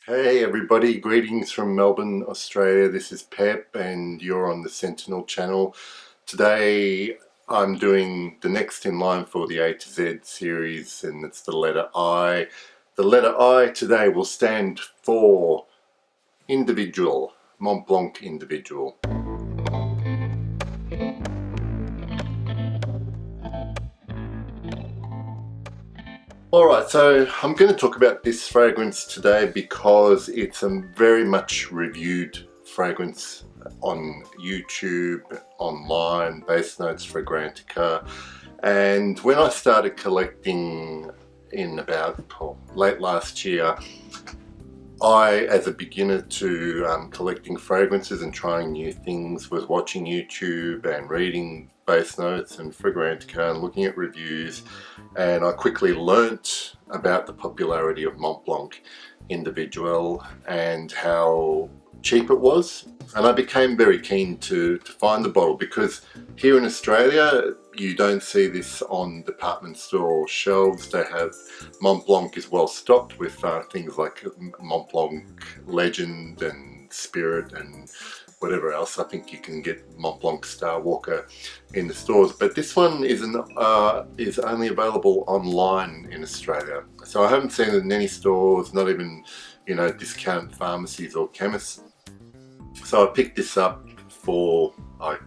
Hey everybody, greetings from Melbourne, Australia. This is Pep and you're on the Sentinel channel. Today I'm doing the next in line for the A to Z series, and it's the letter I. The letter I today will stand for Individual, Mont Blanc Individual. Alright, so I'm going to talk about this fragrance today because it's a very much reviewed fragrance on YouTube, online, Base Notes, Fragrantica, and when I started collecting in about late last year, I, as a beginner to collecting fragrances and trying new things, was watching YouTube and reading Base Notes and Fragrantica and looking at reviews, and I quickly learnt about the popularity of Mont Blanc Individuel and how cheap it was, and I became very keen to find the bottle because here in Australia you don't see this on department store shelves. They have Mont Blanc is well stocked with things like Mont Blanc Legend and Spirit and whatever else. I think you can get Mont Blanc Star Walker in the stores, but this one is only available online in Australia. So I haven't seen it in any stores, not even, discount pharmacies or chemists. So I picked this up for, I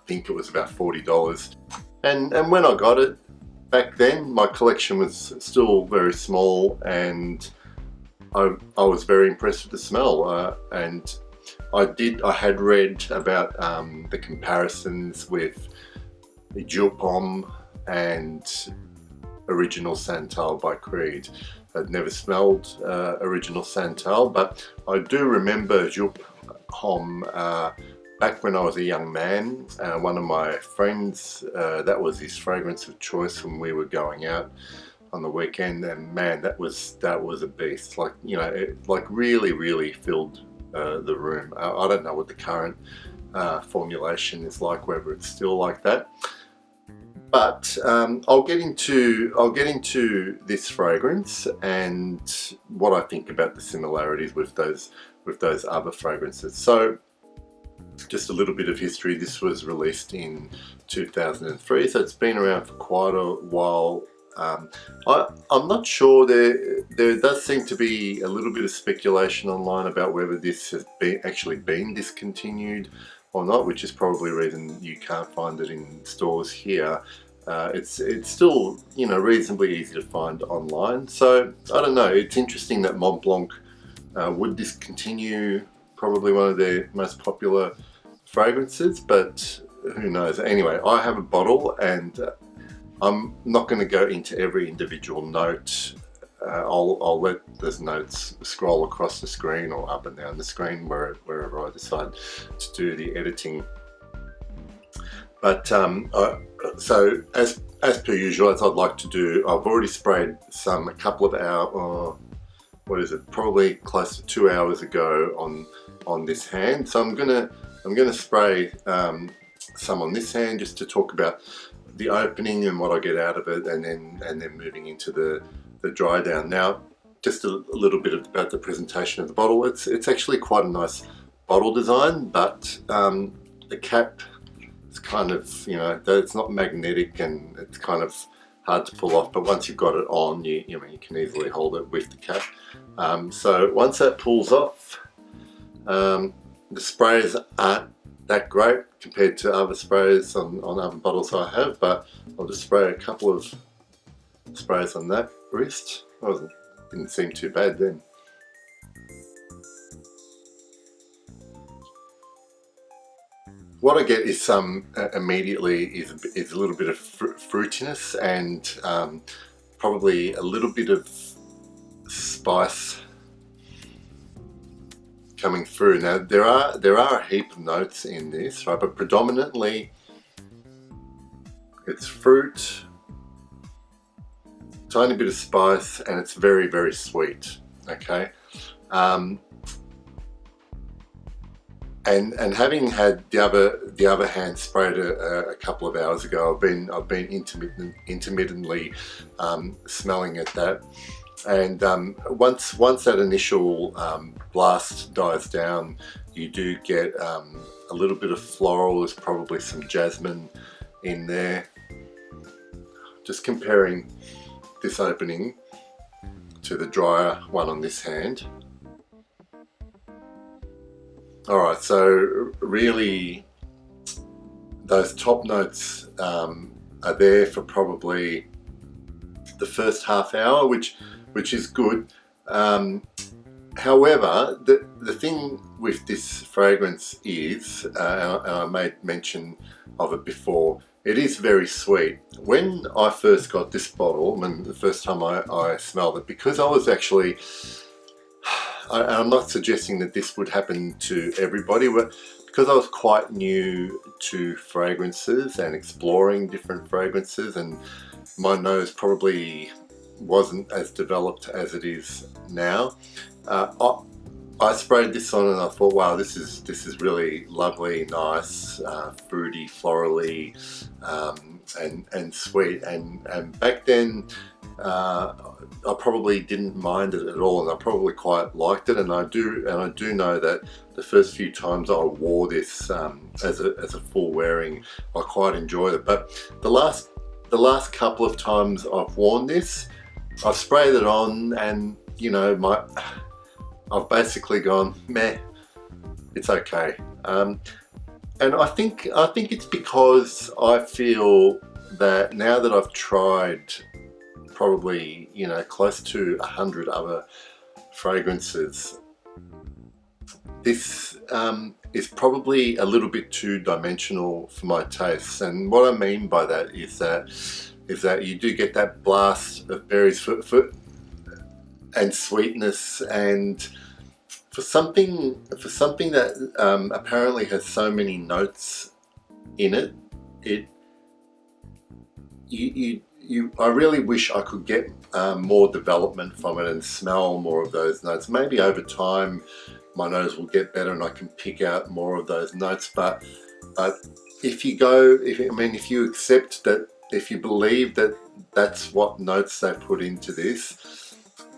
think it was about $40. And when I got it, back then my collection was still very small, and I was very impressed with the smell, and I had read about the comparisons with the Jour Pomme and Original Santal by Creed. I'd never smelled Original Santal, but I do remember Jour Pomme back when I was a young man. One of my friends, that was his fragrance of choice when we were going out on the weekend, and man, that was a beast. Like, it really filled the room. I don't know what the current formulation is like, whether it's still like that. But I'll get into this fragrance and what I think about the similarities with those other fragrances. So, just a little bit of history. This was released in 2003, so it's been around for quite a while. I'm not sure. There does seem to be a little bit of speculation online about whether this has actually been discontinued or not, which is probably the reason you can't find it in stores here. It's still reasonably easy to find online. So I don't know. It's interesting that Mont Blanc would discontinue probably one of their most popular fragrances, but who knows. Anyway, I have a bottle, and I'm not going to go into every individual note. I'll let those notes scroll across the screen or up and down the screen wherever I decide to do the editing. But so as per usual, as I'd like to do, I've already sprayed a couple of hours, probably close to 2 hours ago on this hand. So I'm gonna spray some on this hand just to talk about the opening and what I get out of it, and then moving into the dry down. Now, just a little bit about the presentation of the bottle. It's actually quite a nice bottle design, but the cap is kind of, it's not magnetic and it's kind of hard to pull off, but once you've got it on, you can easily hold it with the cap. So once that pulls off, the sprays aren't that great compared to other sprays on other bottles I have, but I'll just spray a couple of sprays on that wrist. Didn't seem too bad then. What I get is immediately is a little bit of fruitiness and probably a little bit of spice coming through. Now there are a heap of notes in this, right? But predominantly it's fruit, tiny bit of spice, and it's very sweet. Okay. And having had the other hand sprayed a couple of hours ago, I've been intermittently smelling at that. And once that initial blast dies down, you do get a little bit of floral. There's probably some jasmine in there. Just comparing this opening to the drier one on this hand. Alright, so really those top notes are there for probably the first half hour, which is good. However, the thing with this fragrance is, and I made mention of it before, it is very sweet. When I first got this bottle, the first time I smelled it, because I was actually, I'm not suggesting that this would happen to everybody, but because I was quite new to fragrances and exploring different fragrances, and my nose probably wasn't as developed as it is now, I sprayed this on and I thought, wow, this is really lovely, nice, fruity, florally, and sweet. And back then, I probably didn't mind it at all, and I probably quite liked it. And I do know that the first few times I wore this as a full wearing, I quite enjoyed it. But the last couple of times I've worn this, I've sprayed it on, and you know, I've basically gone, meh, it's okay. And I think it's because I feel that now that I've tried probably, you know, close to 100 other fragrances, this is probably a little bit too dimensional for my tastes. And what I mean by that is that you do get that blast of berries and sweetness, and for something that apparently has so many notes in it, I really wish I could get more development from it and smell more of those notes. Maybe over time my nose will get better and I can pick out more of those notes. But if you accept that, if you believe that that's what notes they put into this,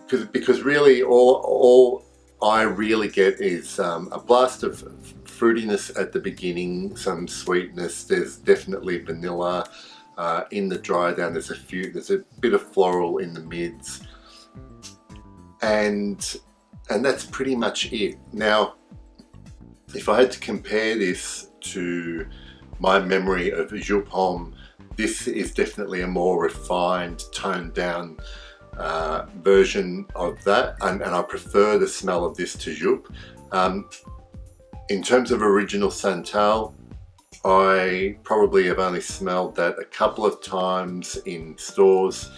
because really all I really get is a blast of fruitiness at the beginning, some sweetness. There's definitely vanilla in the dry down. There's a bit of floral in the mids, and that's pretty much it. Now, if I had to compare this to my memory of Jupe Homme, this is definitely a more refined, toned down version of that, and I prefer the smell of this to Jupe. In terms of Original Santal, I probably have only smelled that a couple of times in stores,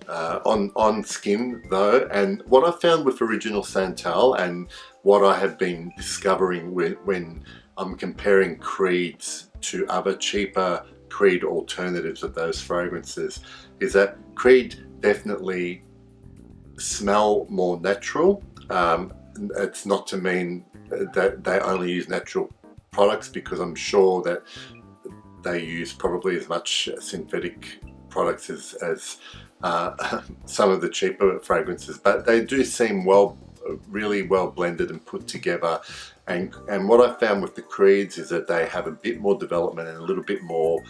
on skin though. And what I found with Original Santal, and what I have been discovering when I'm comparing creeds to other cheaper creed alternatives of those fragrances, is that creed definitely smell more natural. It's not to mean that they only use natural products, because I'm sure that they use probably as much synthetic products as some of the cheaper fragrances, but they do seem really well blended and put together. And what I found with the creeds is that they have a bit more development and a little bit more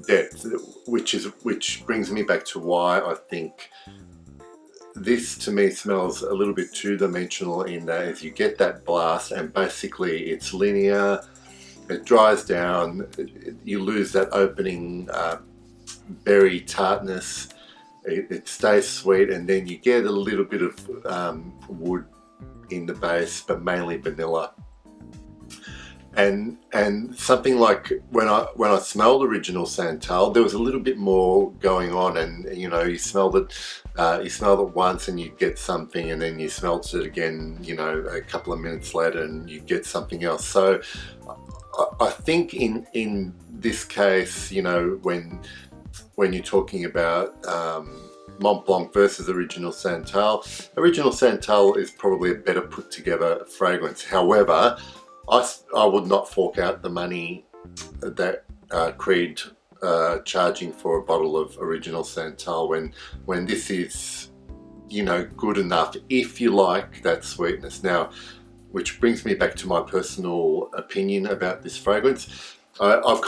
depth, which brings me back to why I think this to me smells a little bit too dimensional, in that as you get that blast and basically it's linear, it dries down, you lose that opening berry tartness, it stays sweet, and then you get a little bit of wood in the base, but mainly vanilla. And something like when I smelled Original Santal, there was a little bit more going on, and you know, you smelled it once and you get something, and then you smelled it again, you know, a couple of minutes later and you get something else. So I think in this case, you know, when you're talking about Mont Blanc versus Original Santal, Original Santal is probably a better put together fragrance. However, I would not fork out the money that Creed charging for a bottle of Original Santal when this is you know, good enough if you like that sweetness. Now, which brings me back to my personal opinion about this fragrance. I've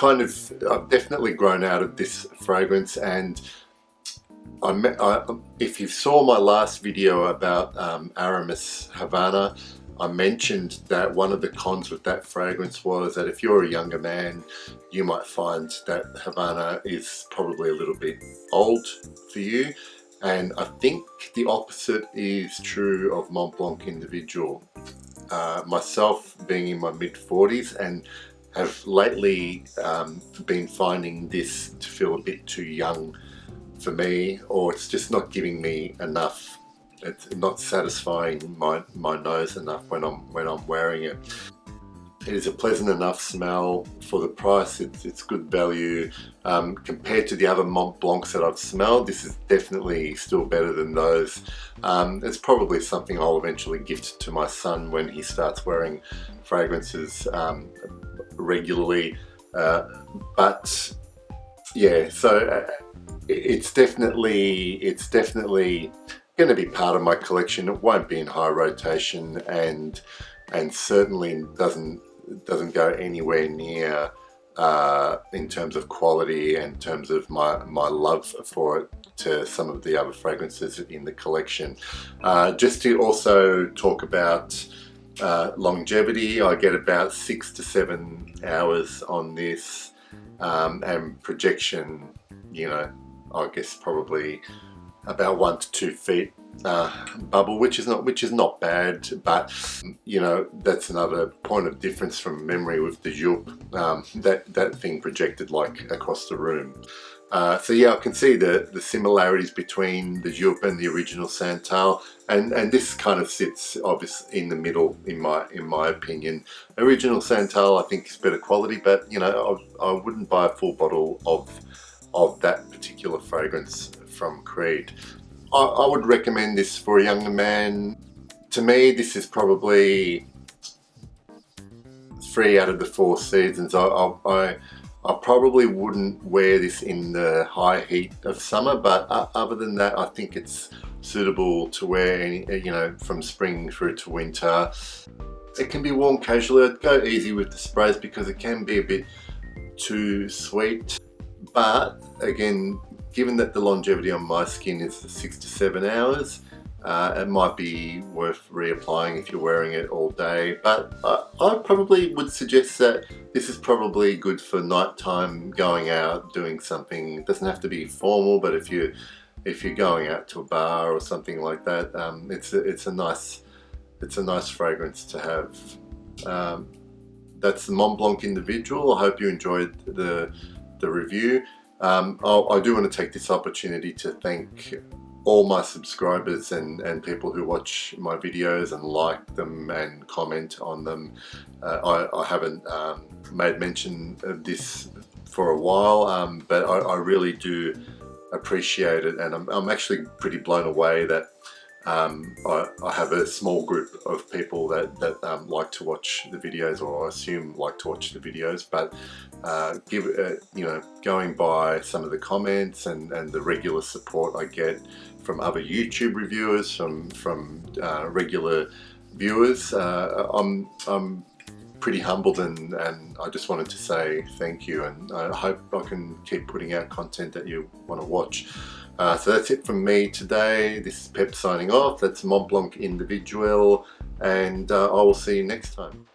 definitely grown out of this fragrance, and if you saw my last video about Aramis Havana, I mentioned that one of the cons with that fragrance was that if you're a younger man, you might find that Havana is probably a little bit old for you. And I think the opposite is true of Mont Blanc Individual. Myself being in my mid-40s and have lately been finding this to feel a bit too young for me, or it's just not giving me enough. It's not satisfying my nose enough when I'm wearing it. It is a pleasant enough smell for the price. It's good value compared to the other Mont Blancs that I've smelled. This is definitely still better than those. It's probably something I'll eventually gift to my son when he starts wearing fragrances regularly. But yeah, so it's definitely going to be part of my collection. It won't be in high rotation, and certainly doesn't go anywhere near in terms of quality and in terms of my love for it to some of the other fragrances in the collection. Just to also talk about longevity, I get about 6 to 7 hours on this, and projection, you know, I guess probably about 1 to 2 feet bubble, which is not bad, but you know, that's another point of difference from memory with the Jupe. That thing projected like across the room. So yeah, I can see the similarities between the Jupe and the original Santal, and this kind of sits obviously in the middle in my opinion. Original Santal I think is better quality, but you know, I wouldn't buy a full bottle of that particular fragrance from Creed. I would recommend this for a younger man. To me, this is probably 3 out of the 4 seasons. I probably wouldn't wear this in the high heat of summer, but other than that, I think it's suitable to wear you know, from spring through to winter. It can be worn casually. I'd go easy with the sprays because it can be a bit too sweet. But again, given that the longevity on my skin is 6 to 7 hours, it might be worth reapplying if you're wearing it all day. But I probably would suggest that this is probably good for nighttime, going out, doing something. It doesn't have to be formal, but if you're going out to a bar or something like that, it's a nice fragrance to have. That's the Mont Blanc Individual. I hope you enjoyed the review. I do want to take this opportunity to thank all my subscribers and people who watch my videos and like them and comment on them. I haven't made mention of this for a while, but I really do appreciate it, and I'm actually pretty blown away that I have a small group of people that like to watch the videos, or I assume like to watch the videos. But you know, going by some of the comments and the regular support I get from other YouTube reviewers, from regular viewers, I'm pretty humbled, and I just wanted to say thank you, and I hope I can keep putting out content that you want to watch. So that's it from me today. This is Pep signing off. That's Mont Blanc Individuel, and I will see you next time.